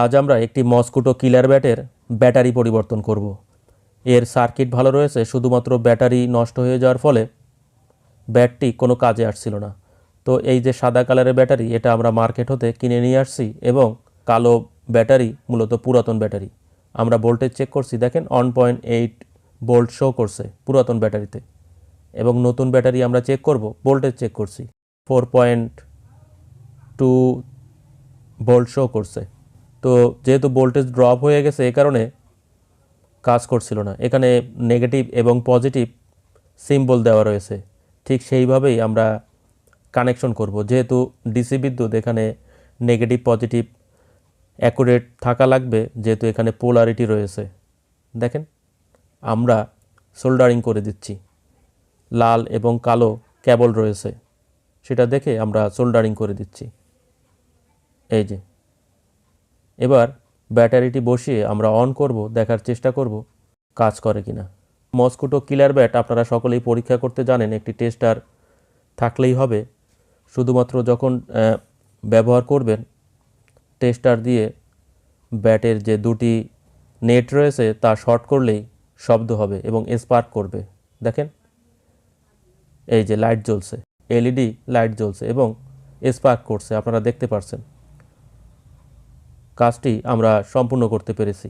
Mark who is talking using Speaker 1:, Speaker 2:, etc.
Speaker 1: আজ আমরা একটি মস্কুটো কিলার ব্যাটের ব্যাটারি পরিবর্তন করব। এর সার্কিট ভালো রয়েছে, শুধুমাত্র ব্যাটারি নষ্ট হয়ে যাওয়ার ফলে ব্যাটটি কোনো কাজে আসছিল না। তো এই যে সাদা কালারের ব্যাটারি, এটা আমরা মার্কেট হতে কিনে নিয়ে আসছি এবং কালো ব্যাটারি মূলত পুরাতন ব্যাটারি। আমরা ভোল্টেজ চেক করছি, দেখেন 1.8 ভোল্ট শো করছে পুরাতন ব্যাটারিতে, এবং নতুন ব্যাটারি আমরা চেক করব, ভোল্টেজ চেক করছি 4.2 ভোল্ট শো করছে। তো যেহেতু ভোল্টেজ ড্রপ হয়ে গেছে, এ কারণে কাজ করছিল না। এখানে নেগেটিভ এবং পজিটিভ সিম্বল দেওয়া রয়েছে, ঠিক সেইভাবেই আমরা কানেকশন করব। যেহেতু ডিসি বিদ্যুৎ, এখানে নেগেটিভ পজিটিভ অ্যাকুরেট থাকা লাগবে, যেহেতু এখানে পোলারিটি রয়েছে। দেখেন আমরা সোল্ডারিং করে দিচ্ছি, লাল এবং কালো কেবল রয়েছে, সেটা দেখে আমরা সোল্ডারিং করে দিচ্ছি। এই যে এবার ব্যাটারিটি বসিয়ে আমরা অন করব, দেখার চেষ্টা করব কাজ করে কিনা। মস্কুটো কিলার ব্যাট আপনারা সকলেই পরীক্ষা করতে জানেন, একটি টেস্টার থাকলেই হবে। শুধুমাত্র যখন ব্যবহার করবেন, টেস্টার দিয়ে ব্যাটের যে দুটি নেট রয়েছে তা শর্ট করলেই শব্দ হবে এবং স্পার্ক করবে। দেখেন এই যে লাইট জ্বলছে, এলইডি লাইট জ্বলছে এবং স্পার্ক করছে, আপনারা দেখতে পাচ্ছেন। কাজটি আমরা সম্পূর্ণ করতে পেরেছি।